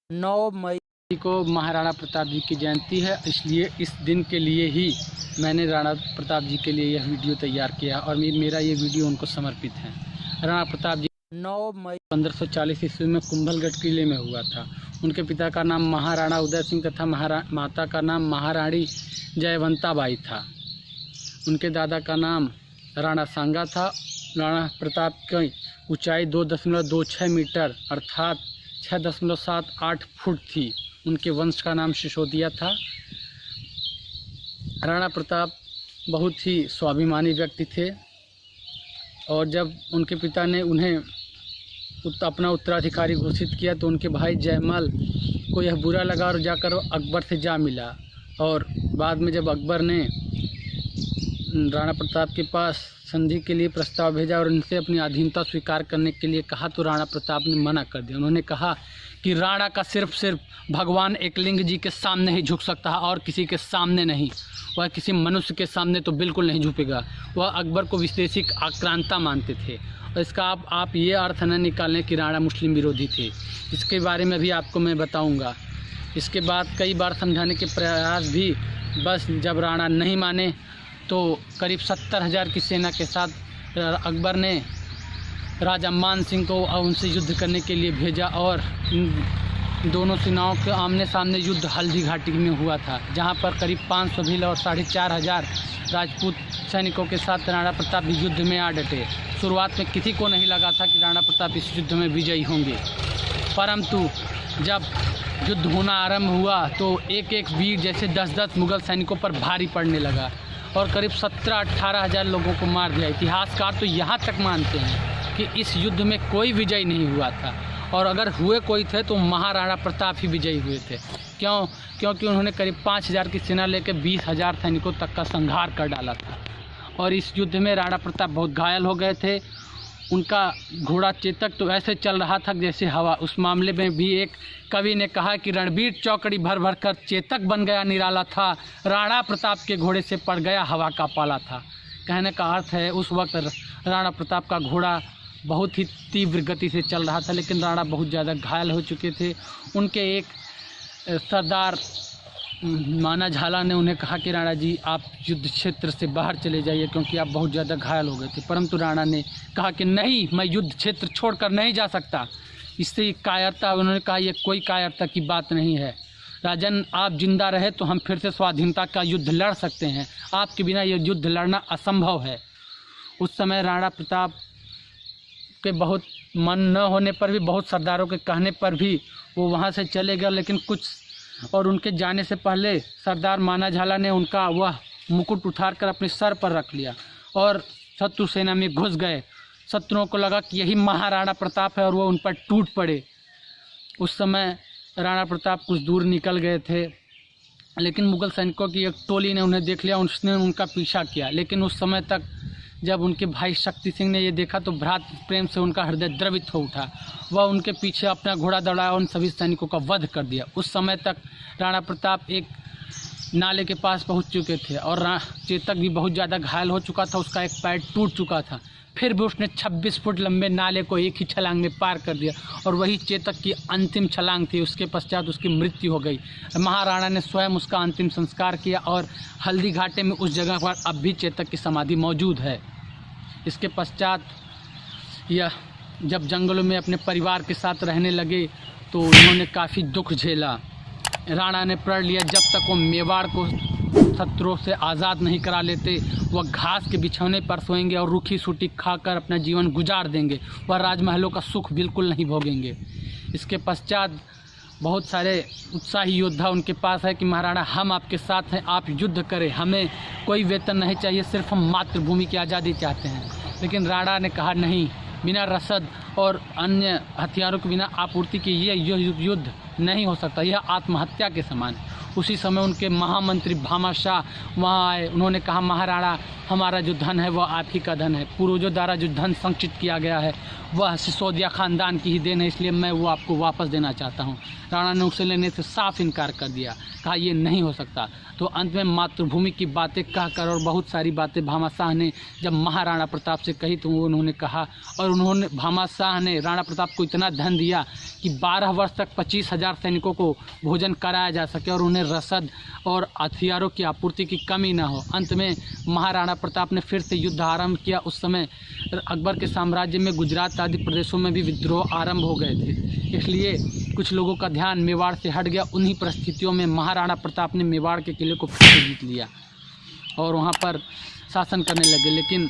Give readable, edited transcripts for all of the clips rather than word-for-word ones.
9 मई को महाराणा प्रताप जी की जयंती है, इसलिए इस दिन के लिए ही मैंने राणा प्रताप जी के लिए यह वीडियो तैयार किया और मेरा ये वीडियो उनको समर्पित है। राणा प्रताप जी 9 मई 1540 ईस्वी में कुंभलगढ़ किले में हुआ था। उनके पिता का नाम महाराणा उदय सिंह तथा माता का नाम महारानी जयवंताबाई था। उनके दादा का नाम राणा सांगा था। राणा प्रताप की ऊंचाई 2.26 मीटर अर्थात 6.78 फुट थी। उनके वंश का नाम सिसोदिया था। राणा प्रताप बहुत ही स्वाभिमानी व्यक्ति थे और जब उनके पिता ने उन्हें अपना उत्तराधिकारी घोषित किया तो उनके भाई जयमल को यह बुरा लगा और जाकर अकबर से जा मिला। और बाद में जब अकबर ने राणा प्रताप के पास संधि के लिए प्रस्ताव भेजा और उनसे अपनी अधीनता स्वीकार करने के लिए कहा तो राणा प्रताप ने मना कर दिया। उन्होंने कहा कि राणा का सिर्फ भगवान एकलिंग जी के सामने ही झुक सकता है और किसी के सामने नहीं। वह किसी मनुष्य के सामने तो बिल्कुल नहीं झुकेगा। वह अकबर को विशेषिक आक्रांता मानते थे और इसका आप ये अर्थ न निकालें कि राणा मुस्लिम विरोधी थे। इसके बारे में भी आपको मैं बताऊंगा। इसके बाद कई बार समझाने के प्रयास भी, बस जब राणा नहीं माने तो करीब 70,000 की सेना के साथ अकबर ने राजा मान सिंह को उनसे युद्ध करने के लिए भेजा और दोनों सेनाओं के आमने सामने युद्ध हल्दी घाटी में हुआ था, जहां पर करीब 500 भील और 4,500 राजपूत सैनिकों के साथ राणा प्रताप युद्ध में आ डटे। शुरुआत में किसी को नहीं लगा था कि राणा प्रताप इस युद्ध में विजयी होंगे, परंतु जब युद्ध होना आरंभ हुआ तो एक एक वीर जैसे 10-10 मुगल सैनिकों पर भारी पड़ने लगा और करीब 17-18 हज़ार लोगों को मार दिया। इतिहासकार तो यहाँ तक मानते हैं कि इस युद्ध में कोई विजयी नहीं हुआ था और अगर हुए कोई थे तो महाराणा प्रताप ही विजयी हुए थे। क्योंकि उन्होंने करीब 5,000 की सेना लेकर 20,000 सैनिकों तक का संहार कर डाला था। और इस युद्ध में राणा प्रताप बहुत घायल हो गए थे। उनका घोड़ा चेतक तो ऐसे चल रहा था जैसे हवा। उस मामले में भी एक कवि ने कहा कि रणबीर चौकड़ी भर भर कर चेतक बन गया निराला था, राणा प्रताप के घोड़े से पड़ गया हवा का पाला था। कहने का अर्थ है उस वक्त राणा प्रताप का घोड़ा बहुत ही तीव्र गति से चल रहा था, लेकिन राणा बहुत ज़्यादा घायल हो चुके थे। उनके एक सरदार माना झाला ने उन्हें कहा कि राणा जी आप युद्ध क्षेत्र से बाहर चले जाइए क्योंकि आप बहुत ज़्यादा घायल हो गए थे, परंतु राणा ने कहा कि नहीं, मैं युद्ध क्षेत्र छोड़कर नहीं जा सकता। इससे कायरता, उन्होंने कहा यह कोई कायरता की बात नहीं है राजन, आप जिंदा रहे तो हम फिर से स्वाधीनता का युद्ध लड़ सकते हैं, आपके बिना यह युद्ध लड़ना असंभव है। उस समय राणा प्रताप के बहुत मन न होने पर भी, बहुत सरदारों के कहने पर भी वो वहाँ से चले गए, लेकिन और उनके जाने से पहले सरदार माना झाला ने उनका वह मुकुट उठाकर अपने सर पर रख लिया और शत्रु सेना में घुस गए। शत्रुओं को लगा कि यही महाराणा प्रताप है और वो उन पर टूट पड़े। उस समय राणा प्रताप कुछ दूर निकल गए थे, लेकिन मुगल सैनिकों की एक टोली ने उन्हें देख लिया, उसने उनका पीछा किया। लेकिन उस समय तक जब उनके भाई शक्ति सिंह ने ये देखा तो भ्रात प्रेम से उनका हृदय द्रवित हो उठा। वह उनके पीछे अपना घोड़ा दौड़ाया और उन सभी सैनिकों का वध कर दिया। उस समय तक राणा प्रताप एक नाले के पास पहुंच चुके थे और चेतक भी बहुत ज़्यादा घायल हो चुका था, उसका एक पैर टूट चुका था। फिर भी उसने 26 फुट लंबे नाले को एक ही छलांग में पार कर दिया और वही चेतक की अंतिम छलांग थी। उसके पश्चात उसकी मृत्यु हो गई। महाराणा ने स्वयं उसका अंतिम संस्कार किया और हल्दी घाटे में उस जगह पर अब भी चेतक की समाधि मौजूद है। इसके पश्चात यह जब जंगलों में अपने परिवार के साथ रहने लगे तो उन्होंने काफ़ी दुख झेला। राणा ने प्रण लिया जब तक वो मेवाड़ को शत्रुओं से आज़ाद नहीं करा लेते वह घास के बिछौने पर सोएंगे और रूखी सूटी खाकर अपना जीवन गुजार देंगे। वह राजमहलों का सुख बिल्कुल नहीं भोगेंगे। इसके पश्चात बहुत सारे उत्साही योद्धा उनके पास है कि महाराणा हम आपके साथ हैं, आप युद्ध करें, हमें कोई वेतन नहीं चाहिए, सिर्फ हम मातृभूमि की आज़ादी चाहते हैं। लेकिन राणा ने कहा नहीं, बिना रसद और अन्य हथियारों के बिना आपूर्ति के ये युद्ध नहीं हो सकता, यह आत्महत्या के समान है। उसी समय उनके महामंत्री भामाशाह वहाँ आए। उन्होंने कहा, महाराणा, हमारा जो धन है वह आप ही का धन है। पूर्वजों द्वारा जो धन संचित किया गया है वह सिसोदिया खानदान की ही देन है, इसलिए मैं वो आपको वापस देना चाहता हूँ। राणा ने उसे लेने से साफ इनकार कर दिया, कहा ये नहीं हो सकता। तो अंत में मातृभूमि की बातें कहकर और बहुत सारी बातें भामाशाह ने जब महाराणा प्रताप से कही तो वो उन्होंने कहा, और उन्होंने भामाशाह ने राणा प्रताप को इतना धन दिया कि 12 वर्ष तक 25,000 सैनिकों को भोजन कराया जा सके और उन्हें रसद और हथियारों की आपूर्ति की कमी न हो। अंत में महाराणा प्रताप ने फिर से युद्ध आरंभ किया। उस समय अकबर के साम्राज्य में गुजरात आदि प्रदेशों में भी विद्रोह आरंभ हो गए थे, इसलिए कुछ लोगों का ध्यान मेवाड़ से हट गया। उन्हीं परिस्थितियों में महाराणा प्रताप ने मेवाड़ के किले को फिर से जीत लिया और वहाँ पर शासन करने लगे। लेकिन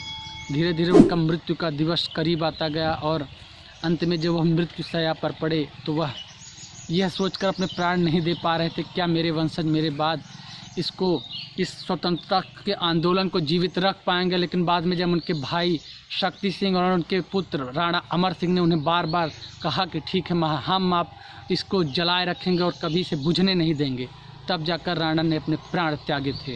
धीरे धीरे उनका मृत्यु का दिवस करीब आता गया और अंत में जब वह मृत्यु शैया पर पड़े तो वह यह सोचकर अपने प्राण नहीं दे पा रहे थे, क्या मेरे वंशज मेरे बाद इस स्वतंत्रता के आंदोलन को जीवित रख पाएंगे। लेकिन बाद में जब उनके भाई शक्ति सिंह और उनके पुत्र राणा अमर सिंह ने उन्हें बार बार कहा कि ठीक है, हम आप इसको जलाए रखेंगे और कभी इसे बुझने नहीं देंगे, तब जाकर राणा ने अपने प्राण त्यागे थे।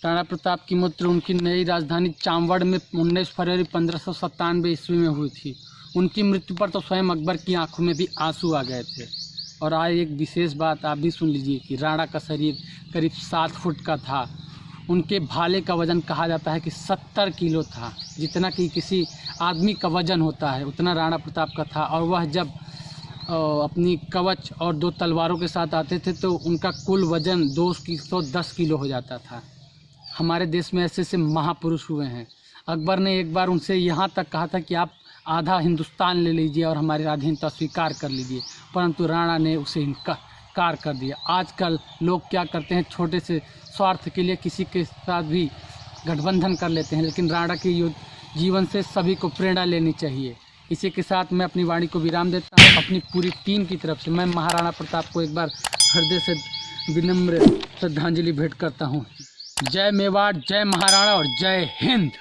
राणा प्रताप की मृत्यु उनकी नई राजधानी चांवड़ में 19 फरवरी 1597 ईस्वी में हुई थी। उनकी मृत्यु पर तो स्वयं अकबर की आंखों में भी आंसू आ गए थे। और आज एक विशेष बात आप भी सुन लीजिए कि राणा का शरीर करीब 7 फुट का था। उनके भाले का वजन कहा जाता है कि 70 किलो था, जितना कि किसी आदमी का वजन होता है उतना राणा प्रताप का था। और वह जब अपनी कवच और 2 तलवारों के साथ आते थे तो उनका कुल वजन 210 किलो हो जाता था। हमारे देश में ऐसे ऐसे महापुरुष हुए हैं। अकबर ने एक बार उनसे यहाँ तक कहा था कि आप आधा हिंदुस्तान ले लीजिए और हमारी स्वाधीनता स्वीकार कर लीजिए, परंतु राणा ने उसे इनकार कर दिया। आजकल लोग क्या करते हैं, छोटे से स्वार्थ के लिए किसी के साथ भी गठबंधन कर लेते हैं, लेकिन राणा के जीवन से सभी को प्रेरणा लेनी चाहिए। इसी के साथ मैं अपनी वाणी को विराम देता हूँ। अपनी पूरी टीम की तरफ से मैं महाराणा प्रताप को एक बार हृदय से विनम्र श्रद्धांजलि भेंट करता हूँ। जय मेवाड़, जय महाराणा और जय हिंद।